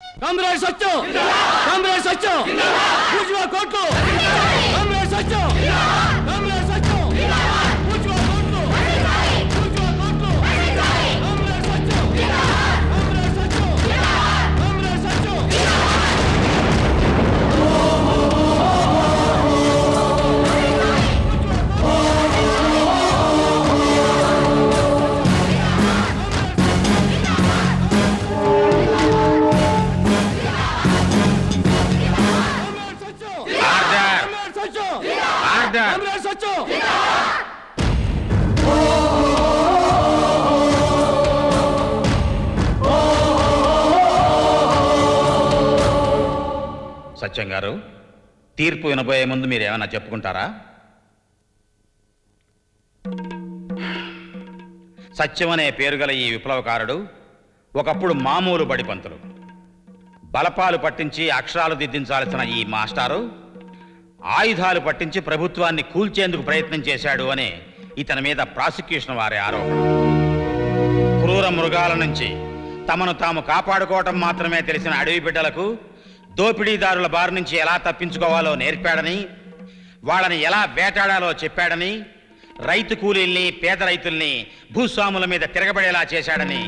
Comrade సత్యం, comrade సత్యం, పూజ్వా కోట్లు, comrade సత్యం, comrade సత్యం, పూజ్వా కోట్లు, పూజ్వా కోట్లు, కామ్రేడ్ సత్యం, కామ్రేడ్ సత్యం, కామ్రేడ్ సత్యం. సత్యం గారు, తీర్పు వినబోయే ముందు మీరు ఏమైనా చెప్పుకుంటారా? సత్యం అనే పేరు గల ఈ విప్లవకారుడు ఒకప్పుడు మామూలు బడిపంతులు. బలపాలు పట్టించి అక్షరాలు దిద్దించాల్సిన ఈ మాస్టారు ఆయుధాలు పట్టించి ప్రభుత్వాన్ని కూల్చేందుకు ప్రయత్నం చేశాడు అని ఇతని మీద ప్రాసిక్యూషన్ వారి ఆరోపణ. క్రూర మృగాల నుంచి తమను తాము కాపాడుకోవటం మాత్రమే తెలిసిన అడవి బిడ్డలకు దోపిడీదారుల బారి నుంచి ఎలా తప్పించుకోవాలో నేర్పాడని, వాళ్ళని ఎలా వేటాడాలో చెప్పాడని, రైతు కూలీల్ని పేద రైతుల్ని భూస్వాముల మీద తిరగబడేలా చేశాడని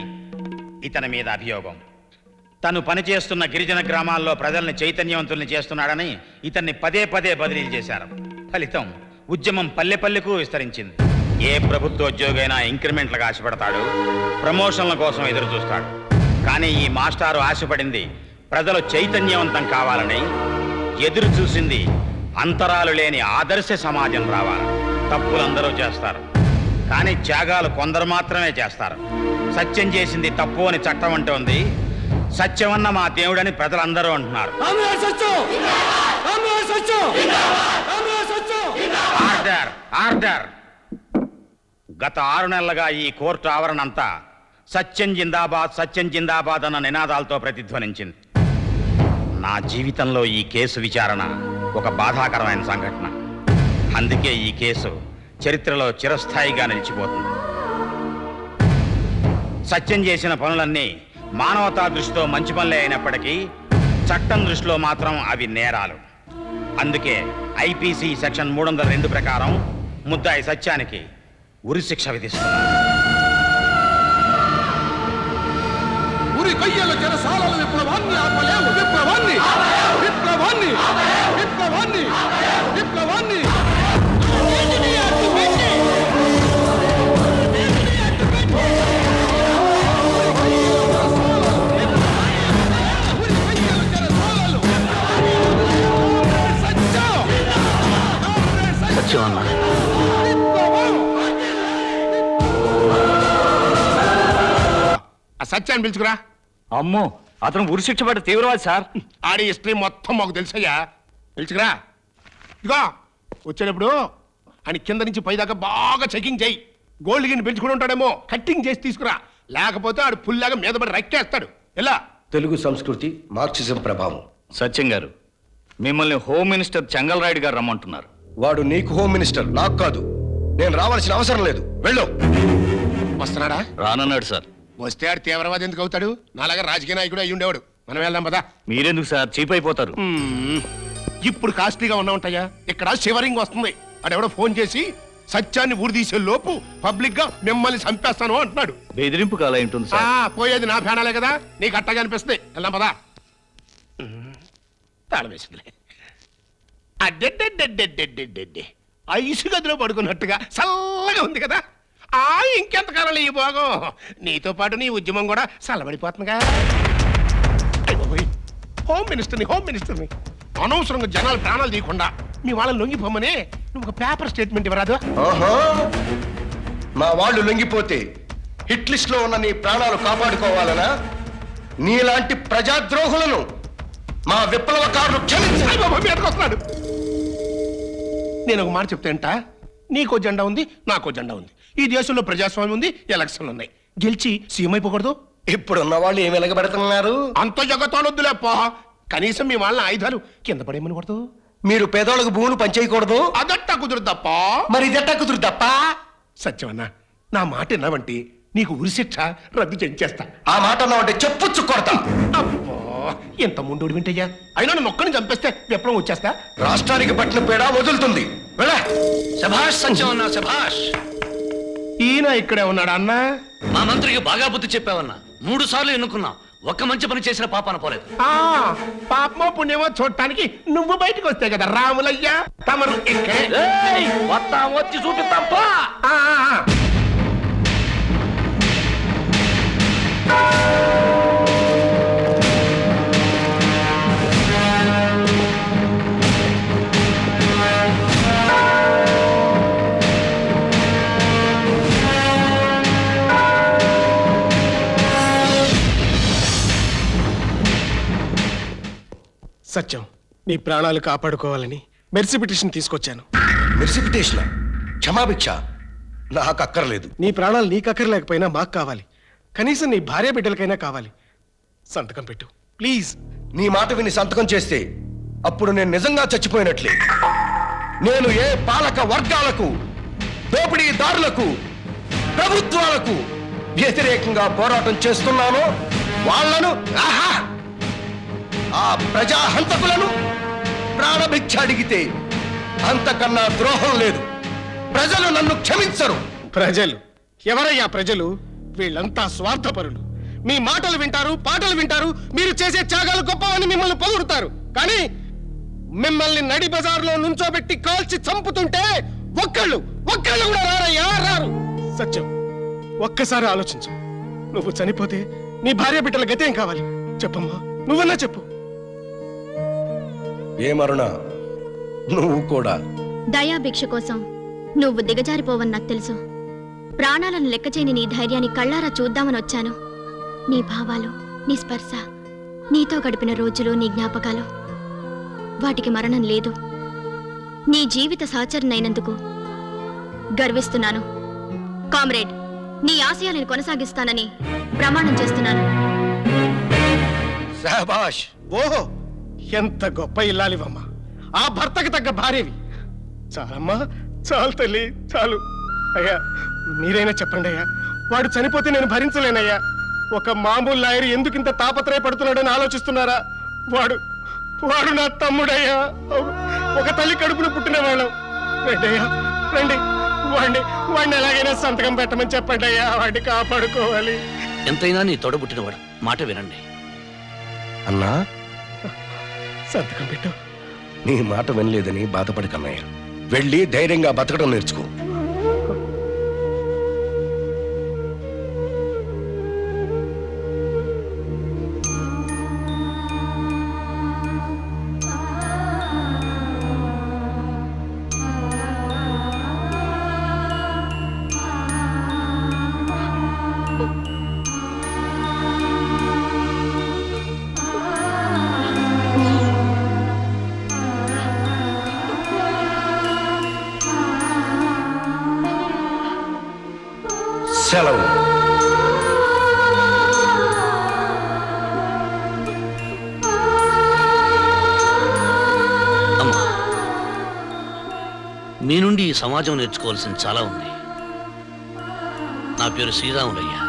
ఇతని మీద అభియోగం. తను పనిచేస్తున్న గిరిజన గ్రామాల్లో ప్రజల్ని చైతన్యవంతుల్ని చేస్తున్నాడని ఇతన్ని పదే పదే బదిలీలు చేశారు. ఫలితం ఉద్యమం పల్లెపల్లెకు విస్తరించింది. ఏ ప్రభుత్వోద్యోగి అయినా ఇంక్రిమెంట్లకు ఆశపడతాడు, ప్రమోషన్ల కోసం ఎదురు చూస్తాడు. కానీ ఈ మాస్టారు ఆశపడింది ప్రజలు చైతన్యవంతం కావాలని, ఎదురు చూసింది అంతరాలు లేని ఆదర్శ సమాజం రావాలని. తప్పులందరూ చేస్తారు, కానీ త్యాగాలు కొందరు మాత్రమే చేస్తారు. సత్యం చేసింది తప్పు అని చట్టం అంటోంది. సత్యమన్న మా దేవుడని ప్రజలందరూ అంటున్నారు. Order, order. గత 6 నెలలుగా ఈ కోర్టు ఆవరణ అంతా సత్యం జిందాబాద్, సత్యం జిందాబాద్ అన్న నినాదాలతో ప్రతిధ్వనించింది. నా జీవితంలో ఈ కేసు విచారణ ఒక బాధాకరమైన సంఘటన. అందుకే ఈ కేసు చరిత్రలో చిరస్థాయిగా నిలిచిపోతుంది. సత్యం చేసిన పనులన్నీ మానవతా దృష్టితో మంచి పనులే అయినప్పటికీ చట్టం దృష్టిలో మాత్రం అవి నేరాలు. అందుకే ఐపీసీ సెక్షన్ 302 ప్రకారం ముద్దాయి సత్యానికి ఉరిశిక్ష విధిస్తున్నారు. ఉరి కయ్యల జనసాలల విప్లవాన్ని ఆపలేవు, విప్లవాన్ని, విప్లవాన్ని, విప్లవాన్ని, విప్లవాన్ని. సత్యం అన్న, సత్యాన్ని పిలుచుకురా. అమ్మో, అతను ఉరిశిక్ష పడ్డ తీవ్రవాది సార్. ఆడి హిస్టరీ మొత్తం మాకు తెలుసయ్యా. పిలుచుకురా. ఇదిగో వచ్చేటప్పుడు అని కింద నుంచి పైదాకా బాగా చెకింగ్ చేయి. గోల్డ్ గిన్నె పెంచుకుని ఉంటాడేమో, కట్టింగ్ చేసి తీసుకురా. లేకపోతే ఆడు పుల్లాగా మీద పడి రెక్కేస్తాడు. ఎలా? తెలుగు సంస్కృతి, మార్క్సిజం ప్రభావం. సత్యం గారు, మిమ్మల్ని హోమ్ మినిస్టర్ చెంగల్ రాయుడు గారు రమ్మంటున్నారు. వాడు నీకు హోమ్ మినిస్టర్, నాకు కాదు. నేను రావాల్సిన అవసరం లేదు. వెళ్ళు. వస్తున్నాడా? రానన్నాడు సార్. వస్తే ఆడు తీవ్రవాది ఎందుకు అవుతాడు? నాలాగా రాజకీయ నాయకుడు అయ్యి ఉండేవాడు. మనం వెళ్దాం పదా. మీరెందుకు సార్, చీప్ అయిపోతారు. ఇప్పుడు కాస్ట్లీగా ఉన్నా ఉంటాయా? ఇక్కడ షివరింగ్ వస్తుంది. ఆడెవడో ఫోన్ చేసి సత్యాన్ని ఊరిదీసే లోపు పబ్లిక్ గా మిమ్మల్ని చంపేస్తాను అంటున్నాడు. బెదిరింపు కాల ఉంటుంది సార్. పోయేది నా ఫ్యానాలే కదా, నీకు అట్టగా అనిపిస్తుంది. వెళ్దాం పదా. తాళం వేసిందిలే. అడ్డెడ్డెడ్డెడ్డెడ్డెడ్డెడ్డె ఐసు గదిలో పడుకున్నట్టుగా చల్లగా ఉంది కదా. ఇంకెంతకాలం ఈ భోగం. నీతో పాటు నీ ఉద్యమం కూడా చల్లబడిపోతుందిగా. హోమ్ మినిస్టర్ని, హోమ్ మినిస్టర్ని అనవసరంగా జనాలు ప్రాణాలు తీయకుండా మీ వాళ్ళని లొంగిపోమని నువ్వు ఒక పేపర్ స్టేట్మెంట్ ఇవ్వరాదు? మా వాళ్ళు లొంగిపోతే హిట్ లిస్ట్ లో ఉన్న నీ ప్రాణాలు కాపాడుకోవాలనా? నీలాంటి ప్రజాద్రోహులను మా విప్లవకారులు వస్తున్నాడు. నేను ఒక మాట చెప్తాంట. నీకో జెండా ఉంది, నాకో జెండా ఉంది. ఈ దేశంలో ప్రజాస్వామ్యం ఉంది, ఎలక్షన్లు ఉన్నాయి. గెలిచి సీఎం అయిపోకూడదు? ఇప్పుడున్న వాళ్ళు ఏమి ఎలగబెడుతున్నారు? అంత జగతానొద్దులేప్పా. కనీసం మీ వాళ్ళ ఆయుధాలు కింద పడేయమని కూడదు. మీరు పేదోళ్ళకు భూములు పంచేయకూడదు. అదట్టా కుదురుదప్ప. మరి ఇదట్టా కుదురుదప్ప. సత్యమన్నా, నా మాట విన్నావంటే నీకు ఉరిశిక్ష రద్దు చేయించేస్తా. ఆ మాట అన్నావంటే చెప్పుచ్చు కొడతా. అబ్బో ఎంత ముందు వింటయ్యా అయినా నన్ను ఒక్కడిని చంపేస్తే విప్లవం వచ్చేస్తా. రాష్ట్రానికి పట్టిన పేడ వదులుతుంది. వెళ్ళ. శభాష్ సత్యం అన్నా, శభాష్. ఈయన ఇక్కడే ఉన్నాడా అన్నా? మా మంత్రికి బాగా బుద్ధి చెప్పావన్నా. 3 సార్లు ఎన్నుకున్నాం, ఒక్క మంచి పని చేసిన పాపాన పోలేదు. పాపమో పుణ్యమో చూడటానికి నువ్వు బయటకు వస్తే కదా రాములయ్యా. తమరు ఇక్కడే వచ్చి చూపిస్తాం పా. ఆ, ఆ, ఆ. సత్యం, నీ ప్రాణాలు కాపాడుకోవాలని మెర్సీ పిటిషన్ తీసుకొచ్చాను. మెర్సిపిటేషన్, క్షమాభిక్ష నాకు అక్కర్లేదు. నీ ప్రాణాలు నీకక్కర్లేకపోయినా మాకు కావాలి. కనీసం నీ భార్య బిడ్డలకైనా కావాలి. సంతకం పెట్టు ప్లీజ్. నీ మాట విని సంతకం చేస్తే అప్పుడు నేను నిజంగా చచ్చిపోయినట్లే. నేను ఏ పాలక వర్గాలకు, దోపిడీదారులకు, ప్రభుత్వాలకు వ్యతిరేకంగా పోరాటం చేస్తున్నానో వాళ్ళను, ఆహా, ఆ ప్రజా హంతకులను ప్రాణభిక్ష అడిగితే అంతకన్నా ద్రోహం లేదు. ప్రజలు నన్ను క్షమించరు. ప్రజలు ఎవరయ్యా ప్రజలు? వీళ్ళంతా స్వార్థపరులు. మీ మాటలు వింటారు, పాటలు వింటారు, మీరు చేసే త్యాగాలు గొప్పవని మిమ్మల్ని పొగుడుతారు. కానీ మిమ్మల్ని నడి బజార్లో నుంచోబెట్టి కాల్చి చంపుతుంటే ఒక్కళ్ళు కూడా రారయ్యా, రారు. సత్యం, ఒక్కసారి ఆలోచించు. నువ్వు చనిపోతే నీ భార్య బిడ్డల గతేం కావాలి చెప్పమ్మా, నువ్వన్నా చెప్పు. ఏమరుణ, నువ్వు కూడా దయాభిక్ష కోసం నువ్వు దిగజారిపోవని నాకు తెలుసు. ప్రాణాలను లెక్క చేయని నీ ధైర్యాన్ని కళ్ళారా చూద్దామని వచ్చాను. నీ భావాలు, నీ స్పర్శ, నీతో గడిపిన రోజులు, నీ జ్ఞాపకాలు, వాటికి మరణం లేదు. నీ జీవిత సహచరునైనందుకు గర్విస్తున్నాను. కామ్రేడ్, నీ ఆశయాలను కొనసాగిస్తానని ప్రమాణం చేస్తున్నాను. శాబాష్. ఓహో, ఎంత గొప్ప ఇల్లాలివమ్మా. ఆ భర్తకి తగ్గ భార్యవి. చాలమ్మా, చాలు తల్లి, చాలు. అయ్యా, మీరైనా చెప్పండి అయ్యా, వాడు చనిపోతే నేను భరించలేనయ్యా. ఒక మామూలు లాయర్ ఎందుకింత తాపత్రయపడుతున్నాడని ఆలోచిస్తున్నారా? వాడు నా తమ్ముడయ్యా. ఒక తల్లి కడుపున పుట్టిన వాళ్ళం. రండి అయ్యా, రండి. వాడిని ఎలాగైనా సంతకం పెట్టమని చెప్పండి అయ్యా. వాడిని కాపాడుకోవాలి. ఎంతైనా నీ తోడబుట్టినవాడు, మాట వినండి. అన్నా, సంతకం పెట్టు. నీ మాట వినలేదని బాధపడి కన్నయ్య. వెళ్ళి ధైర్యంగా బతకడం నేర్చుకో. సెలవు. అమ్మా, మీ నుండి ఈ సమాజం నేర్చుకోవాల్సింది చాలా ఉంది. నా పేరు శ్రీరాములయ్యా.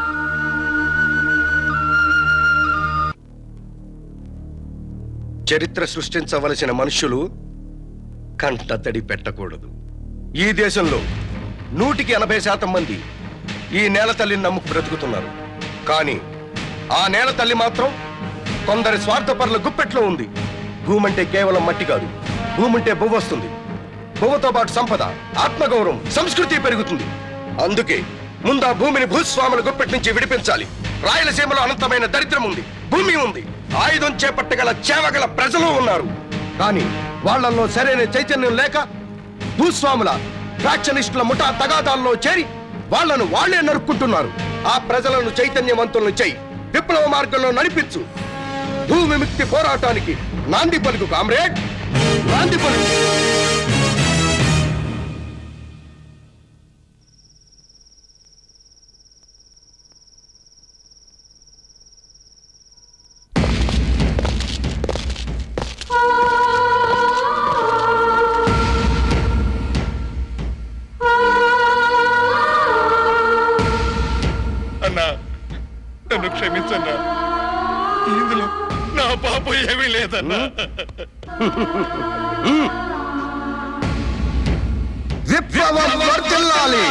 చరిత్ర సృష్టించవలసిన మనుషులు కంటతడి పెట్టకూడదు. ఈ దేశంలో 180% మంది ఈ నేల తల్లిని నమ్ముకు బ్రతుకుతున్నారు. కానీ ఆ నేల తల్లి మాత్రం కొందరి స్వార్థపరుల గుప్పెట్లో ఉంది. భూమంటే కేవలం మట్టి కాదు, భూమంటే బువ్వ వస్తుంది. బువ్వతో పాటు సంపద, ఆత్మగౌరవం, సంస్కృతి పెరుగుతుంది. అందుకే ముందు ఆ భూమిని భూస్వాముల గుప్పెట్ నుంచి విడిపించాలి. రాయలసీమలో అనంతమైన దరిద్రం ఉంది, భూమి ఉంది, ఆయుధం చేపట్టగల చేవగల ప్రజలు ఉన్నారు. కానీ వాళ్ళల్లో సరైన చైతన్యం లేక భూస్వాముల ఫ్యాక్షనిస్టుల ముఠా తగాదాల్లో చేరి వాళ్లను వాళ్లే నరుక్కుంటున్నారు. ఆ ప్రజలను చైతన్యవంతులను చేయి, విప్లవ మార్గంలో నడిపించు. భూ విముక్తి పోరాటానికి నాంది పలుకు కామ్రేడ్, నాంది పలుకు. అన్నా, నన్ను క్షమించన్నా. ఇందులో నా పాపం ఏమీ లేదన్నా. విప్లవం వర్ధిల్లాలి.